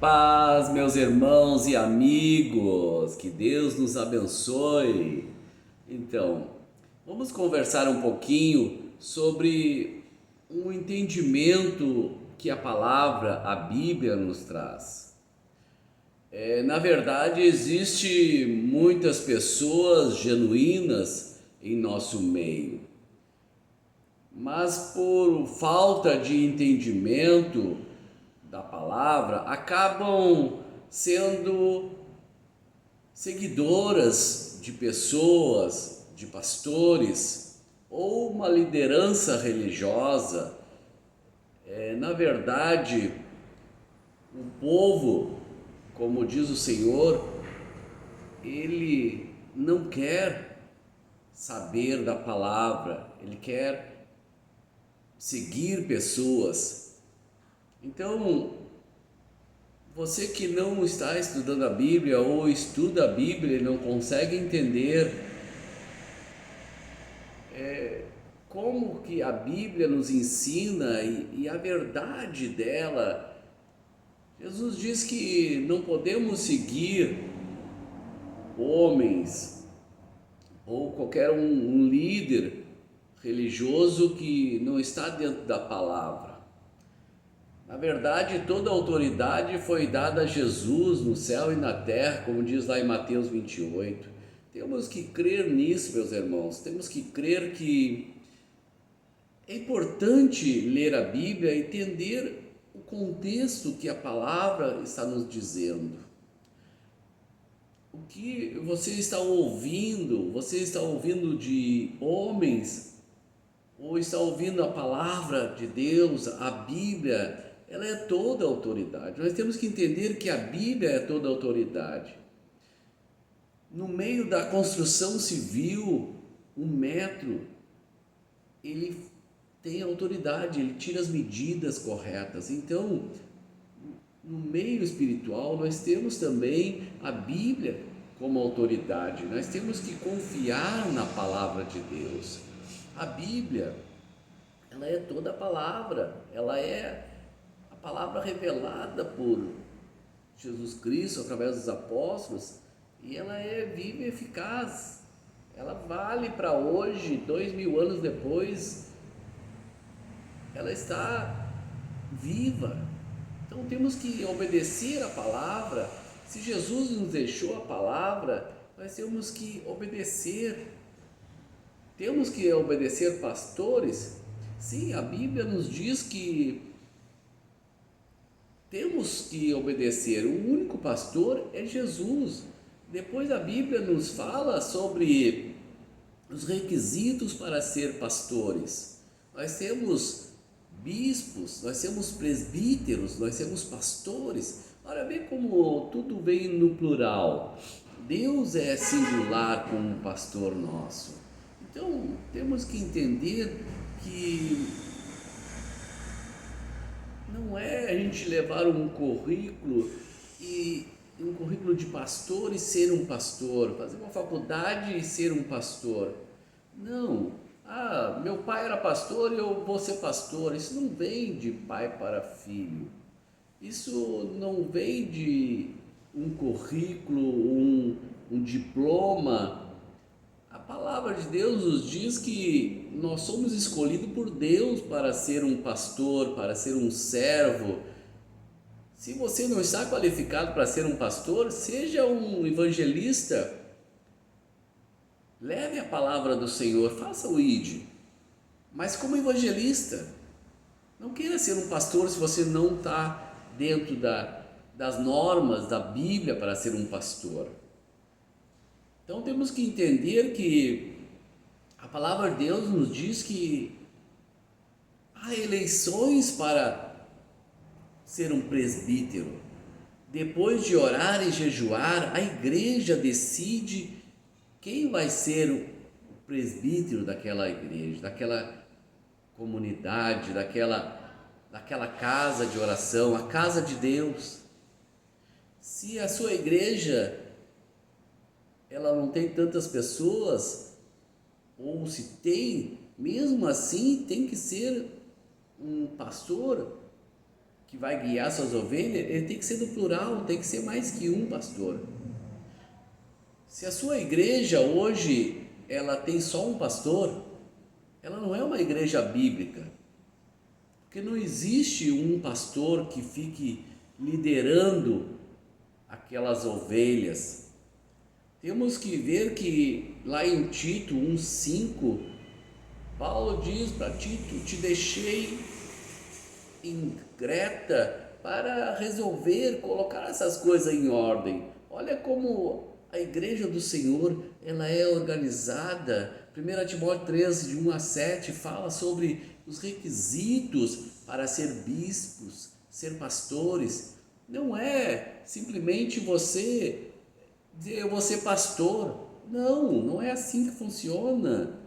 paz, meus irmãos e amigos, que Deus nos abençoe. Então, vamos conversar um pouquinho sobre um entendimento que a palavra, a Bíblia nos traz. Na verdade, existe muitas pessoas genuínas em nosso meio, mas por falta de entendimento da palavra, acabam sendo seguidoras de pessoas, de pastores ou uma liderança religiosa. Na verdade, o povo, como diz o Senhor, ele não quer saber da palavra, ele quer seguir pessoas. Então, você que não está estudando a Bíblia ou estuda a Bíblia e não consegue entender como que a Bíblia nos ensina e a verdade dela, Jesus diz que não podemos seguir homens ou qualquer um líder religioso que não está dentro da palavra. Na verdade, toda a autoridade foi dada a Jesus no céu e na terra, como diz lá em Mateus 28. Temos que crer nisso, meus irmãos. Temos que crer que é importante ler a Bíblia e entender o contexto que a palavra está nos dizendo. O que você está ouvindo? Você está ouvindo de homens ou está ouvindo a palavra de Deus, a Bíblia? Ela é toda autoridade. Nós temos que entender que a Bíblia é toda autoridade. No meio da construção civil, um metro, ele tem autoridade, ele tira as medidas corretas. Então, no meio espiritual, nós temos também a Bíblia como autoridade. Nós temos que confiar na palavra de Deus. A Bíblia, ela é toda a palavra, ela é a palavra revelada por Jesus Cristo através dos apóstolos, e ela é viva e eficaz. Ela vale para hoje, 2000 anos depois, ela está viva. Então temos que obedecer a palavra. Se Jesus nos deixou a palavra, nós temos que obedecer. Temos que obedecer pastores. Sim, a Bíblia nos diz que temos que obedecer. O único pastor é Jesus. Depois a Bíblia nos fala sobre os requisitos para ser pastores. Nós temos bispos, nós temos presbíteros, nós temos pastores. Olha, vê como tudo vem no plural. Deus é singular como um pastor nosso. Então temos que entender que não é a gente levar um currículo de pastor e ser um pastor, fazer uma faculdade e ser um pastor. Não. Meu pai era pastor e eu vou ser pastor. Isso não vem de pai para filho. Isso não vem de um currículo, um diploma. A palavra de Deus nos diz que nós somos escolhidos por Deus para ser um pastor, para ser um servo. Se você não está qualificado para ser um pastor, seja um evangelista. Leve a palavra do Senhor, faça o ID, mas como evangelista. Não queira ser um pastor se você não está dentro das normas da Bíblia para ser um pastor. Então temos que entender que a palavra de Deus nos diz que há eleições para ser um presbítero. Depois de orar e jejuar, a igreja decide quem vai ser o presbítero daquela igreja, daquela comunidade, daquela casa de oração, a casa de Deus. Se a sua igreja ela não tem tantas pessoas, ou se tem, mesmo assim tem que ser um pastor que vai guiar suas ovelhas, ele tem que ser do plural, tem que ser mais que um pastor. Se a sua igreja hoje ela tem só um pastor, ela não é uma igreja bíblica, porque não existe um pastor que fique liderando aquelas ovelhas. Temos que ver que lá em Tito 1,5, Paulo diz para Tito: te deixei em Creta para resolver, colocar essas coisas em ordem. Olha como a igreja do Senhor, ela é organizada. 1 Timóteo 13, de 1 a 7, fala sobre os requisitos para ser bispos, ser pastores. Não é simplesmente você dizer eu vou ser pastor. Não, não é assim que funciona.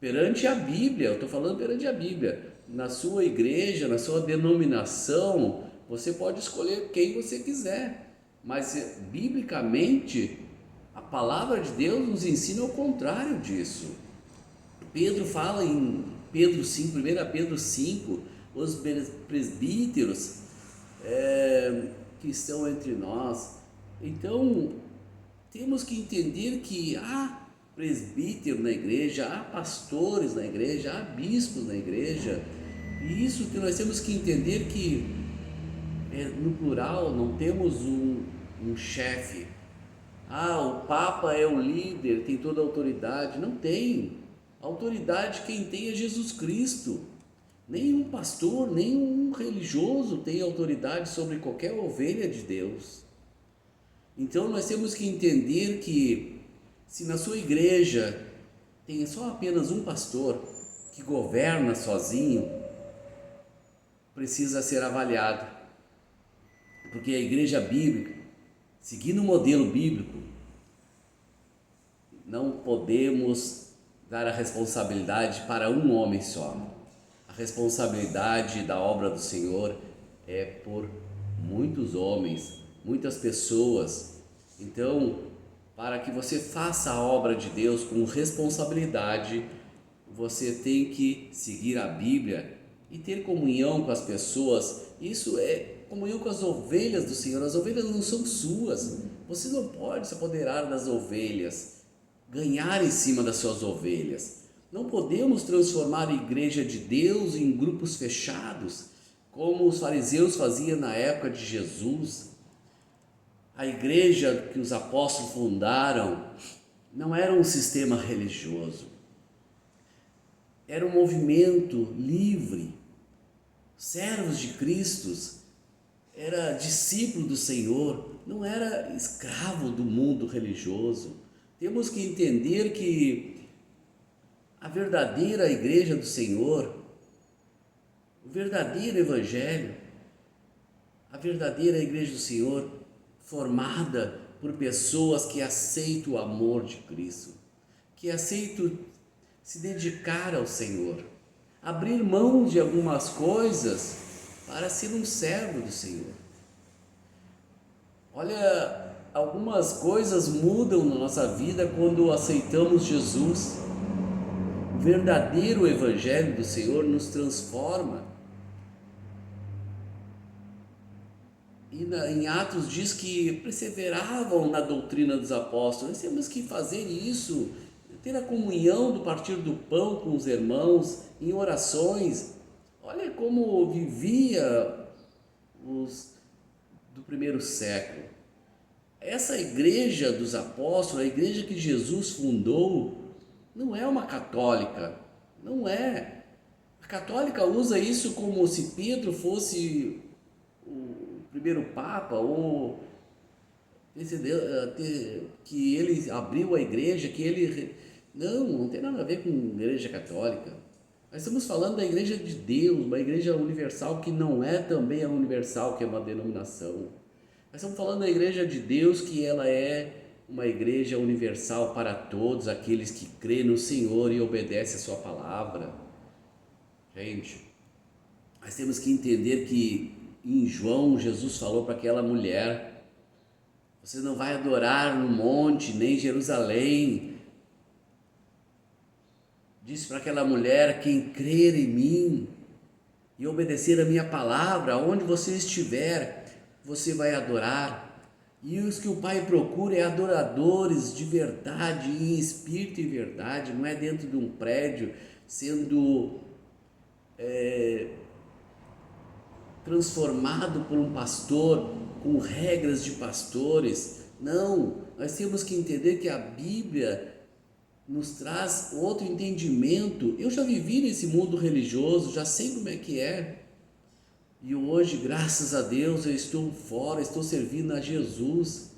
Perante a Bíblia, eu estou falando perante a Bíblia. Na sua igreja, na sua denominação, você pode escolher quem você quiser, mas biblicamente a palavra de Deus nos ensina o contrário disso. Pedro fala em Pedro 5, 1 Pedro 5, os presbíteros que estão entre nós. Então, temos que entender que há presbítero na igreja, há pastores na igreja, há bispos na igreja, e isso que nós temos que entender que no plural não temos um chefe. O Papa é o líder, tem toda a autoridade. Não tem. A autoridade quem tem é Jesus Cristo. Nenhum pastor, nenhum religioso tem autoridade sobre qualquer ovelha de Deus. Então nós temos que entender que se na sua igreja tem só apenas um pastor que governa sozinho, precisa ser avaliado, porque a igreja bíblica, seguindo o modelo bíblico, não podemos dar a responsabilidade para um homem só. A responsabilidade da obra do Senhor é por muitos homens, muitas pessoas. Então, para que você faça a obra de Deus com responsabilidade, você tem que seguir a Bíblia e ter comunhão com as pessoas. Isso é comunhão com as ovelhas do Senhor. As ovelhas não são suas. Você não pode se apoderar das ovelhas, ganhar em cima das suas ovelhas. Não podemos transformar a igreja de Deus em grupos fechados, como os fariseus faziam na época de Jesus. A igreja que os apóstolos fundaram não era um sistema religioso, era um movimento livre, servos de Cristo, era discípulo do Senhor, não era escravo do mundo religioso. Temos que entender que a verdadeira igreja do Senhor, o verdadeiro evangelho, a verdadeira igreja do Senhor, formada por pessoas que aceitam o amor de Cristo, que aceitam se dedicar ao Senhor, abrir mão de algumas coisas para ser um servo do Senhor. Olha, algumas coisas mudam na nossa vida quando aceitamos Jesus. O verdadeiro evangelho do Senhor nos transforma. E em Atos diz que perseveravam na doutrina dos apóstolos. Nós temos que fazer isso, ter a comunhão do partir do pão com os irmãos, em orações. Olha como vivia os do primeiro século. Essa igreja dos apóstolos, a igreja que Jesus fundou, não é uma católica, não é. A católica usa isso como se Pedro fosse o primeiro papa, ou que ele abriu a igreja, que ele... Não tem nada a ver com igreja católica. Nós estamos falando da igreja de Deus, uma igreja universal que não é também a universal, que é uma denominação. Nós estamos falando da igreja de Deus, que ela é uma igreja universal para todos aqueles que creem no Senhor e obedecem a sua palavra. Gente, nós temos que entender que em João, Jesus falou para aquela mulher: você não vai adorar no monte, nem em Jerusalém. Disse para aquela mulher: quem crer em mim, e obedecer a minha palavra, onde você estiver, você vai adorar. E os que o Pai procura é adoradores de verdade, em espírito e verdade, não é dentro de um prédio, sendo transformado por um pastor, com regras de pastores. Não, nós temos que entender que a Bíblia nos traz outro entendimento. Eu já vivi nesse mundo religioso, já sei como é que é. E hoje, graças a Deus, eu estou fora, estou servindo a Jesus.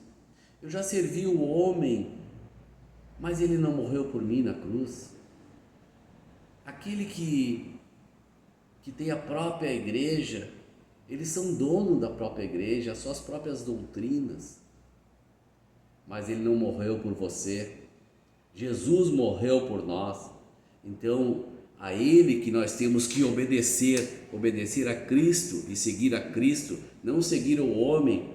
Eu já servi o homem, mas ele não morreu por mim na cruz. Aquele que tem a própria igreja, eles são dono da própria igreja, as suas próprias doutrinas. Mas ele não morreu por você. Jesus morreu por nós. Então, a ele que nós temos que obedecer a Cristo e seguir a Cristo, não seguir o homem.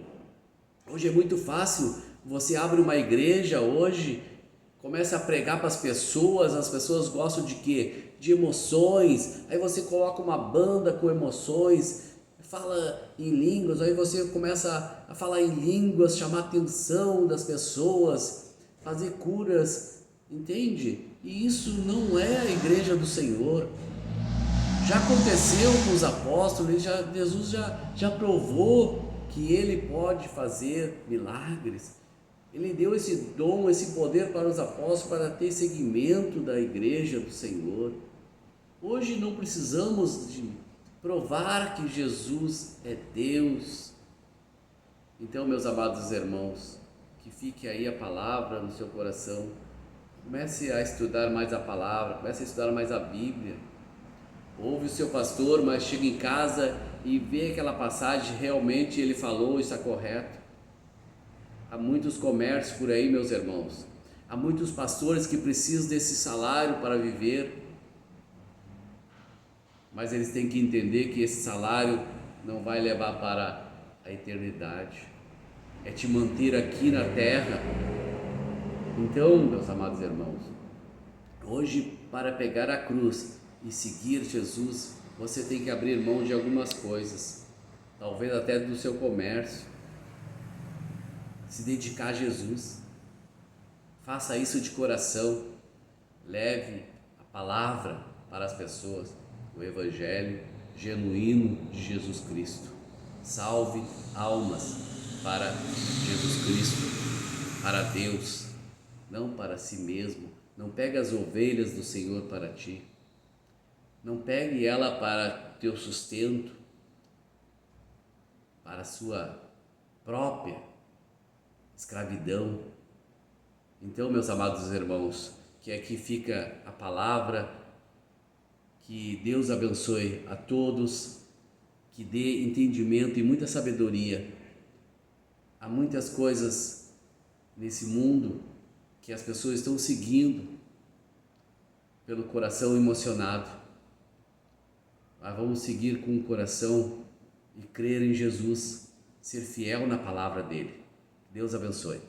Hoje é muito fácil, você abre uma igreja hoje, começa a pregar para as pessoas gostam de quê? De emoções, aí você coloca uma banda com emoções, fala em línguas, aí você começa a falar em línguas, chamar a atenção das pessoas, fazer curas, entende? E isso não é a igreja do Senhor. Já aconteceu com os apóstolos, Jesus já provou que ele pode fazer milagres. Ele deu esse dom, esse poder para os apóstolos para ter seguimento da igreja do Senhor. Hoje não precisamos de provar que Jesus é Deus. Então, meus amados irmãos, que fique aí a palavra no seu coração. Comece a estudar mais a palavra, comece a estudar mais a Bíblia. Ouve o seu pastor, mas chega em casa e vê aquela passagem, realmente ele falou, está correto. Há muitos comércios por aí, meus irmãos. Há muitos pastores que precisam desse salário para viver. Mas eles têm que entender que esse salário não vai levar para a eternidade. É te manter aqui na terra. Então, meus amados irmãos, hoje para pegar a cruz e seguir Jesus, você tem que abrir mão de algumas coisas, talvez até do seu comércio, se dedicar a Jesus. Faça isso de coração, leve a palavra para as pessoas, o evangelho genuíno de Jesus Cristo. Salve almas para Jesus Cristo, para Deus, não para si mesmo. Não pegue as ovelhas do Senhor para ti, não pegue ela para teu sustento, para a sua própria escravidão. Então, meus amados irmãos, que aqui fica a palavra, que Deus abençoe a todos, que dê entendimento e muita sabedoria. Há muitas coisas nesse mundo que as pessoas estão seguindo pelo coração emocionado, mas vamos seguir com o coração e crer em Jesus, ser fiel na palavra dele. Deus abençoe.